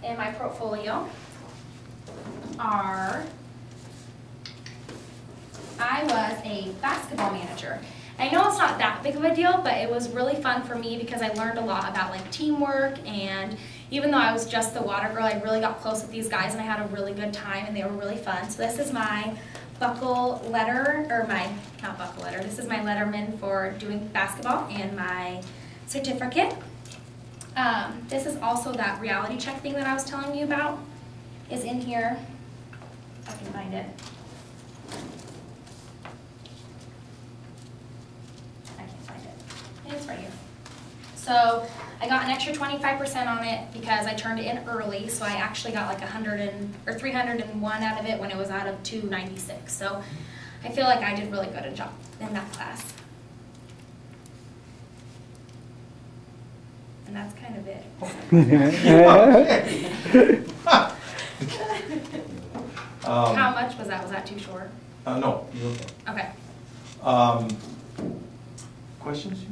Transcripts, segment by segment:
in my portfolio are, I was a basketball manager. I know it's not that big of a deal, but it was really fun for me because I learned a lot about like teamwork, and even though I was just the water girl, I really got close with these guys and I had a really good time and they were really fun. So this is my buckle letter, or my, not buckle letter, this is my letterman for doing basketball and my certificate. This is also that reality check thing that I was telling you about, is in here. If I can find it. I can't find it. It's right here. So I got an extra 25% on it because I turned it in early, so I actually got like 301 out of it when it was out of 296. So I feel like I did really good a job in that class. And that's kind of it. How much was that? Was that too short? No. Okay. Questions you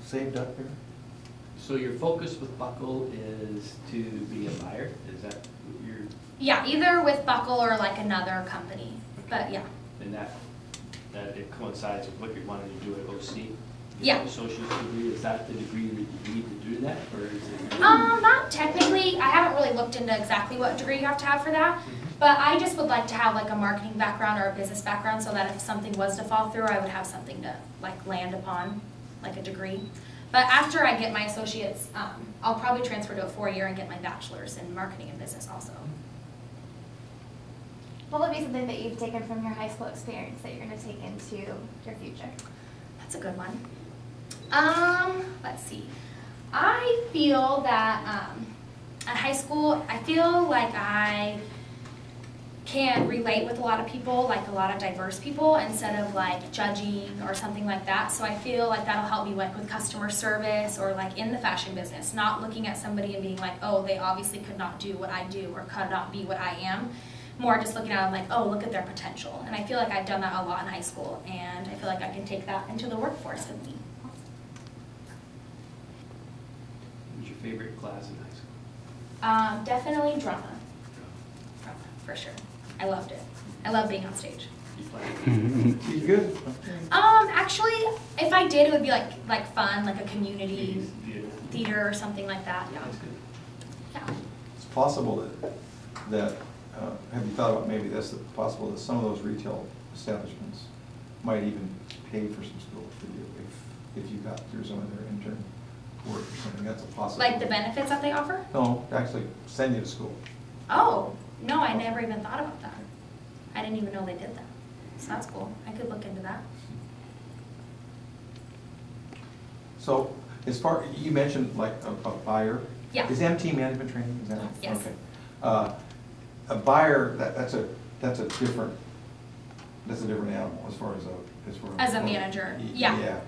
saved up here? So your focus with Buckle is to be a buyer? Is that what you're? Yeah, either with Buckle or like another company, but yeah. And that it coincides with what you're wanting to do at OC? Yeah. Associate's degree, is that the degree that you need to do that, or is it? Not technically. I haven't really looked into exactly what degree you have to have for that, but I just would like to have like a marketing background or a business background so that if something was to fall through, I would have something to like land upon, like a degree. But after I get my associates, I'll probably transfer to a 4-year and get my bachelor's in marketing and business also. What would be something that you've taken from your high school experience that you're going to take into your future? That's a good one. Let's see. I feel that at high school, I feel like I can relate with a lot of people, like a lot of diverse people, instead of like judging or something like that. So I feel like that'll help me like with customer service or like in the fashion business, not looking at somebody and being like, oh, they obviously could not do what I do or could not be what I am. More just looking at them like, oh, look at their potential. And I feel like I've done that a lot in high school, and I feel like I can take that into the workforce with me. What was your favorite class in high school? Definitely drama. Drama, for sure. I loved it. I love being on stage. You played? You good? Actually, if I did, it would be like fun, like a community theater or something like that. Yeah. That's good. Yeah. It's possible that have you thought about maybe this, that possible that some of those retail establishments might even pay for some school for you if you got through some of their intern work or something. That's a possibility. Like the benefits that they offer? No, actually send you to school. Oh, no, I never even thought about that. I didn't even know they did that. So that's cool. I could look into that. So as far, you mentioned like a buyer. Yeah. Is MT management training? Is that right? Yes. Okay. A buyer, that's a different animal as far as a manager. Yeah. Yeah.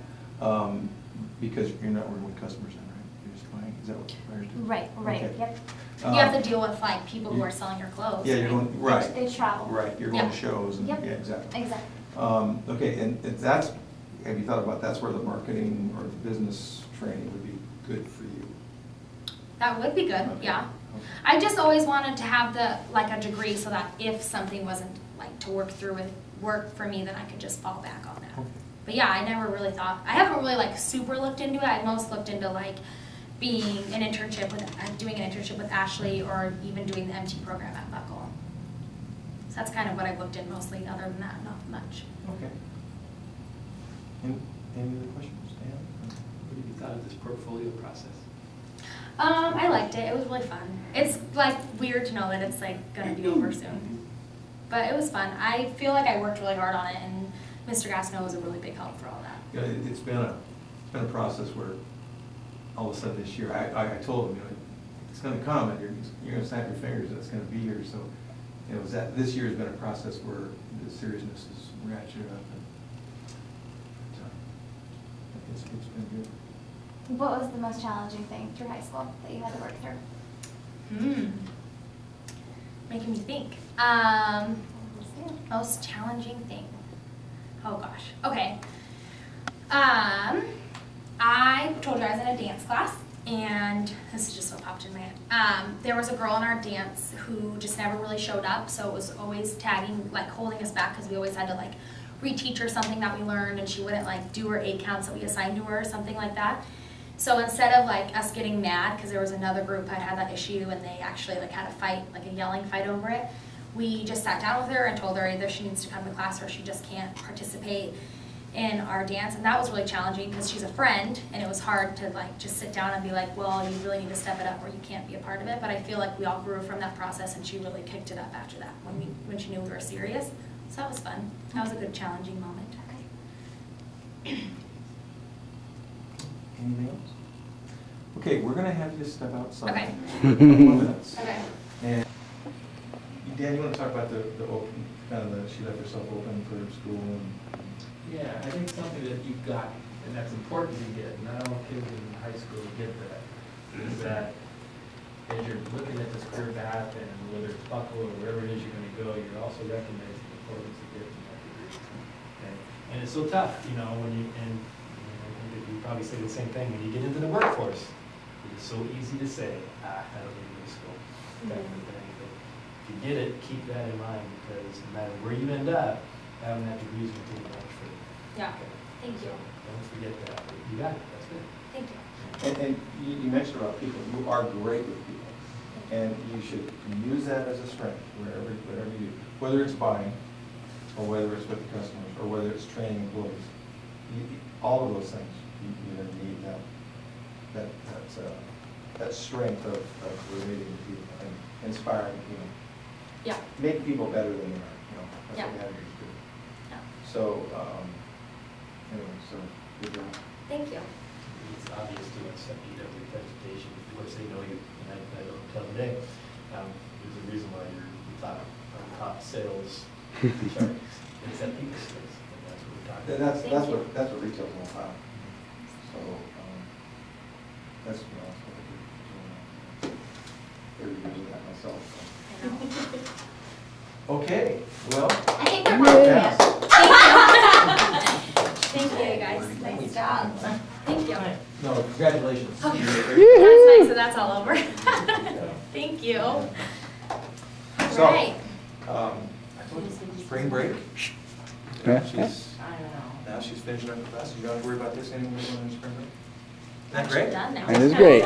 Because you're not working with customers then, right? You're just buying. Is that what buyers do? Right, Okay. yep. You have to deal with like people who are selling your clothes. Yeah, you're going, right. They travel. Right, you're going Yeah. to shows and, Yep. yeah, exactly. Exactly. Okay, and that's, have you thought about that's where the marketing or the business training would be good for you? That would be good, Okay. yeah. Okay. I just always wanted to have like a degree so that if something wasn't like to work for me, then I could just fall back on that. Okay. But yeah, I never really thought, I haven't really like super looked into it. I most looked into like doing an internship with Ashley, or even doing the MT program at Buckle. So that's kind of what I've looked in mostly. Other than that, not much. Okay. Any other questions, Dan? What have you thought of this portfolio process? I liked it. It was really fun. It's like weird to know that it's like gonna be over soon, but it was fun. I feel like I worked really hard on it, and Mr. Gastineau was a really big help for all that. Yeah, it's been a process where all of a sudden this year, I told him, you know, it's going to come, and you're going to snap your fingers, and it's going to be here. So, you know, this year has been a process where the seriousness is ratcheted up, and it's been good. What was the most challenging thing through high school that you had to work through? Making me think. Most challenging thing. Oh gosh. Okay. I told you I was in a dance class, and this is just what popped in my head. There was a girl in our dance who just never really showed up, so it was always tagging, like holding us back because we always had to like reteach her something that we learned, and she wouldn't like do her 8 counts that we assigned to her or something like that. So instead of like us getting mad because there was another group that had that issue and they actually like had a fight, like a yelling fight over it, we just sat down with her and told her either she needs to come to class or she just can't participate in our dance. And that was really challenging because she's a friend, and it was hard to like just sit down and be like, well, you really need to step it up or you can't be a part of it. But I feel like we all grew from that process, and she really kicked it up after that when she knew we were serious. So that was fun. That was a good challenging moment. Anything else? Okay, we're gonna have you step outside. Okay. For a couple of minutes. Okay. And Dan, you wanna talk about the open, kind of she left herself open for school and. Yeah, I think something that you've got, and that's important to get, not all kids in high school get that, is that as you're looking at this career path, and whether it's Buckle or wherever it is you're gonna go, you're also recognizing the importance of getting that degree. And it's so tough, you know, when you, and I think that you probably say the same thing, when you get into the workforce, it's so easy to say, I don't need to go to school, that kind of thing. But if you get it, keep that in mind, because no matter where you end up, having that degree is going to take you much further. Yeah. Thank you. Don't forget that. You got it. That's good. Thank you. And you mentioned about people, you are great with people. And you should use that as a strength whatever you do. Whether it's buying, or whether it's with the customers, or whether it's training employees. All of those things, you're going to need that strength of relating to people and inspiring people. Yeah. Make people better than they are, you know, that's Yeah. what we have to do. Yeah. So, anyway, so, good job. Thank you. It's obvious to us that you have the presentation. Of course, they know you, and I don't tell them today. There's a reason why you're the top sales chart. It's that people skills, and that's what we're talking about. That's what retail's all about. So, that's, you know, that's what I do. They're using that myself. I know. Okay, well. I think they're Yeah. Thank you, guys. Nice job. Thank you. No, congratulations. Okay. That's nice, so that's all over. Thank you. All So, right. I told you, spring break. Yeah. Now she's finishing up her classes. You don't have to worry about this anymore in spring break? Isn't that great? Done now. That is great.